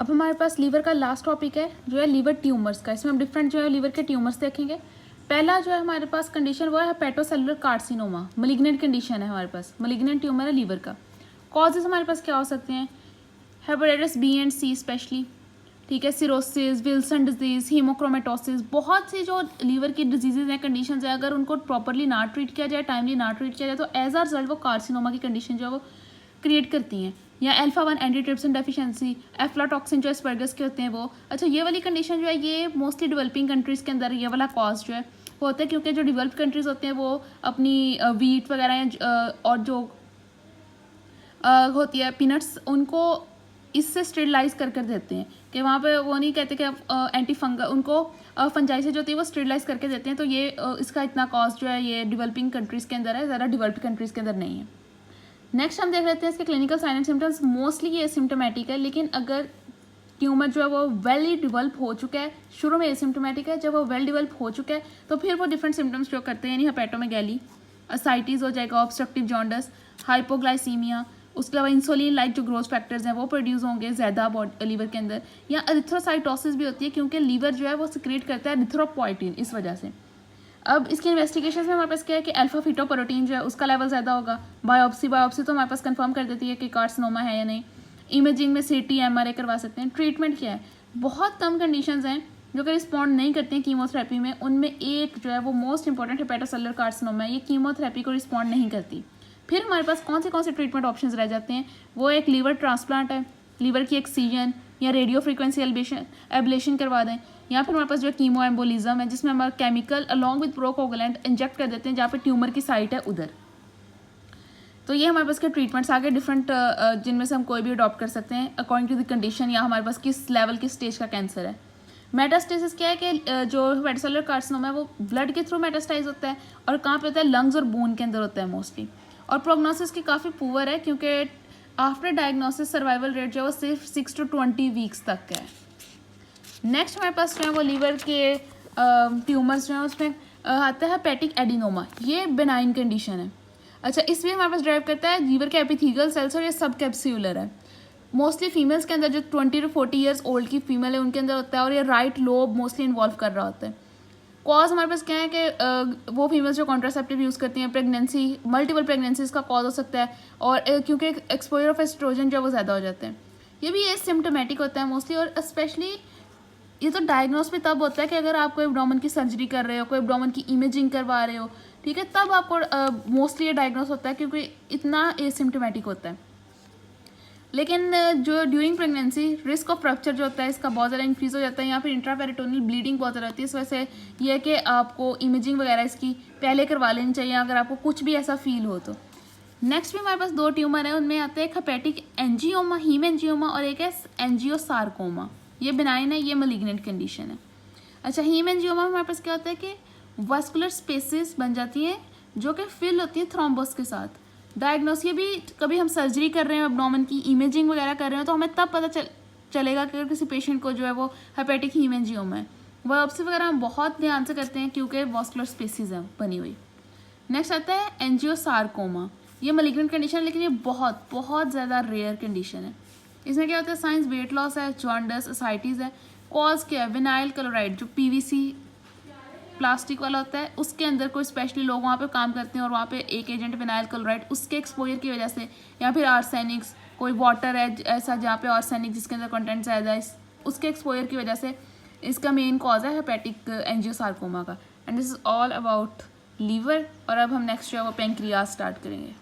अब हमारे पास लीवर का लास्ट टॉपिक है जो है लीवर ट्यूमर्स का। इसमें हम डिफरेंट जो है लीवर के ट्यूमर्स देखेंगे। पहला जो है हमारे पास कंडीशन वो है हेपेटोसेलुलर कार्सिनोमा, मलिग्नेंट कंडीशन है हमारे पास, मलिग्नेंट ट्यूमर है लीवर का। कॉजेज हमारे पास क्या हो सकते हैं, hepatitis B and C specially, ठीक है, सिरोसिस, विल्सन डिजीज़, हीमोक्रोमेटोसिस, बहुत सी जो लीवर की डिजीजेज हैं, कंडीशंस हैं, अगर उनको प्रॉपरली ना ट्रीट किया जाए, टाइमली ना ट्रीट किया जाए तो एज अ रिजल्ट वो कार्सिनोमा की कंडीशन जो है वो क्रिएट करती हैं। या अल्फा-1 एंटीट्रिप्सिन डेफिशिएंसी, एफ्लाटॉक्सिन जो एस्पर्गस के होते हैं वो। अच्छा, ये वाली कंडीशन जो है ये मोस्टली डेवलपिंग कंट्रीज़ के अंदर ये वाला कॉज जो है वो होता है, क्योंकि जो डेवलप्ड कंट्रीज़ होते हैं वो अपनी वीट वगैरह और जो होती है पीनट्स, उनको इससे स्टेरिलाइज कर देते हैं कि वहाँ पे वो नहीं कहते कि एंटी फंगल, उनको फंजाई से जो होती है वो स्टेरिलाइज करके देते हैं। तो ये इसका इतना कॉस्ट जो है ये डेवलपिंग कंट्रीज़ के अंदर है, ज़्यादा डेवलप्ड कंट्रीज़ के अंदर नहीं है। नेक्स्ट हम देख लेते हैं इसके clinical sign and symptoms. Mostly ये सिम्टोमेटिक है, लेकिन अगर ट्यूमर जो है वो वेल डेवलप हो चुका है, शुरू में एसिम्टोमेटिक है, जब वो वेल डेवलप हो चुका है तो फिर वो डिफरेंट सिम्टम्स शो करते हैं, यानी हेपेटोमेगैली, असाइटिस हो जाएगा, ऑब्स्ट्रक्टिव जॉन्डिस, हाइपोग्लाइसीमिया, उसके अलावा इंसुलिन लाइक जो ग्रोथ फैक्टर्स हैं वो प्रोड्यूस होंगे ज़्यादा लीवर के अंदर, या एरिथ्रोसाइटोसिस भी होती है क्योंकि लीवर जो है वो सिक्रेट करता है एरिथ्रोपोइटिन, इस वजह से। अब इसकी इन्वेस्टिगेशन में हमारे पास क्या है कि अल्फा फीटोप्रोटीन जो है उसका लेवल ज़्यादा होगा। बायोप्सी तो हमारे पास कंफर्म कर देती है कि कार्सिनोमा है या नहीं। इमेजिंग में सीटी एमआरआई करवा सकते हैं। ट्रीटमेंट क्या है, बहुत कम कंडीशंस हैं जो कि रिस्पॉन्ड नहीं करती हैं कीमोथेरेपी में, उनमें एक जो है वो मोस्ट इंपॉर्टेंट हेपेटोसेलुलर कार्सिनोमा है, ये कीमोथेरेपी को रिस्पॉन्ड नहीं करती। फिर हमारे पास कौन से ट्रीटमेंट ऑप्शंस रह जाते हैं, वो एक लीवर ट्रांसप्लांट है, लीवर की एक्सीजन या रेडियो फ्रीक्वेंसी एब्लेशन करवा दें, या फिर हमारे पास जो कीमो एम्बोलिज्म है जिसमें हमारा केमिकल अलॉन्ग विद प्रोकोगुलेंट इंजेक्ट कर देते हैं जहाँ पे ट्यूमर की साइट है उधर। तो ये हमारे पास के ट्रीटमेंट्स आगे डिफरेंट जिनमें से हम कोई भी अडॉप्ट कर सकते हैं अकॉर्डिंग टू द कंडीशन या हमारे पास किस लेवल किस स्टेज का कैंसर है। मेटास्टेसिस क्या है कि जो हेपेटोसेलुलर कार्सिनोमा है वो ब्लड के थ्रू मेटास्टाइज होता है और कहाँ पे होता है, लंग्स और बोन के अंदर होता है मोस्टली। और प्रोग्नोसिस की काफ़ी पुअर है क्योंकि आफ्टर डायग्नोसिस सर्वाइवल रेट जो है वो सिर्फ 6 to 20 वीक्स तक है। नेक्स्ट हमारे पास जो है वो लीवर के ट्यूमर्स जो है उसमें आता है हेपेटिक एडिनोमा, ये बेनाइन कंडीशन है। अच्छा, इसमें हमारे पास ड्राइव करता है लीवर के एपिथेलियल सेल्स और ये सब कैप्स्यूलर है। मोस्टली फीमेल्स के अंदर जो 20 to 40 ईयर्स ओल्ड की फीमेल है उनके अंदर होता है और ये राइट लोब मोस्टली इन्वॉल्व कर रहा होता है। कॉज हमारे पास क्या है कि वो फीमेल्स जो कॉन्ट्रासेप्टिव यूज़ करती हैं, प्रेगनेंसी, मल्टीपल प्रेगनेंसीज का कॉज हो सकता है और क्योंकि एक्सपोजर ऑफ एस्ट्रोजन जो है वो ज़्यादा हो जाते हैं। ये भी एसिम्प्टोमेटिक होता है मोस्टली, और स्पेशली ये तो डायग्नोस भी तब होता है कि अगर आप कोई एब्डोमेन की सर्जरी कर रहे हो, कोई एब्डोमेन की इमेजिंग करवा रहे हो, ठीक है, तब आपको मोस्टली ये डायग्नोस होता है क्योंकि इतना एसिम्प्टोमेटिक होता है। लेकिन जो during pregnancy risk of rupture जो होता है इसका बहुत ज़्यादा इंक्रीज़ हो जाता है, या फिर इंट्रापेरिटोनियल ब्लीडिंग बहुत ज़्यादा होती है। इस वजह से ये है कि आपको इमेजिंग वगैरह इसकी पहले करवा लेनी चाहिए अगर आपको कुछ भी ऐसा फील हो तो। नेक्स्ट भी हमारे पास 2 ट्यूमर है, उनमें आता है एक हेपेटिक एंजियोमा, हीम एंजियोमा, और एक है एंजियोसार्कोमा। ये बेनाइन है, ये मलिग्नेंट कंडीशन है। अच्छा, हीम एंजियोमा में हमारे पास क्या होता है कि वास्कुलर स्पेसेस बन जाती हैं जो कि फिल होती हैं थ्रोम्बस के साथ। डायग्नोस, ये भी कभी हम सर्जरी कर रहे हैं, एब्डोमेन की इमेजिंग वगैरह कर रहे हो तो हमें तब पता चलेगा कि किसी पेशेंट को जो है वो हेपेटिक हीम एंजियोमा है। बायोप्सी वगैरह हम बहुत ध्यान से करते हैं क्योंकि वास्कुलर स्पेसिस है बनी हुई। नेक्स्ट आता है एंजियोसार्कोमा, ये मलिग्नेंट कंडीशन है लेकिन ये बहुत बहुत ज़्यादा रेयर कंडीशन है। इसमें क्या होता है, साइंस वेट लॉस है, जॉन्डिस, असाइटिस है। कॉज क्या है, विनाइल क्लोराइड जो पीवीसी प्लास्टिक वाला होता है उसके अंदर कोई स्पेशली लोग वहाँ पे काम करते हैं और वहाँ पे एक एजेंट विनाइल क्लोराइड उसके एक्सपोजर की वजह से, या फिर आर्सेनिक्स, कोई वाटर है ऐसा जहाँ पे आर्सेनिक जिसके अंदर कंटेंट ज़्यादा है, उसके एक्सपोजर की वजह से इसका मेन कॉज है हेपेटिक एंजियोसार्कोमा का। And this is all about liver. और अब हम नेक्स्ट जो है वो पेंक्रियाज स्टार्ट करेंगे।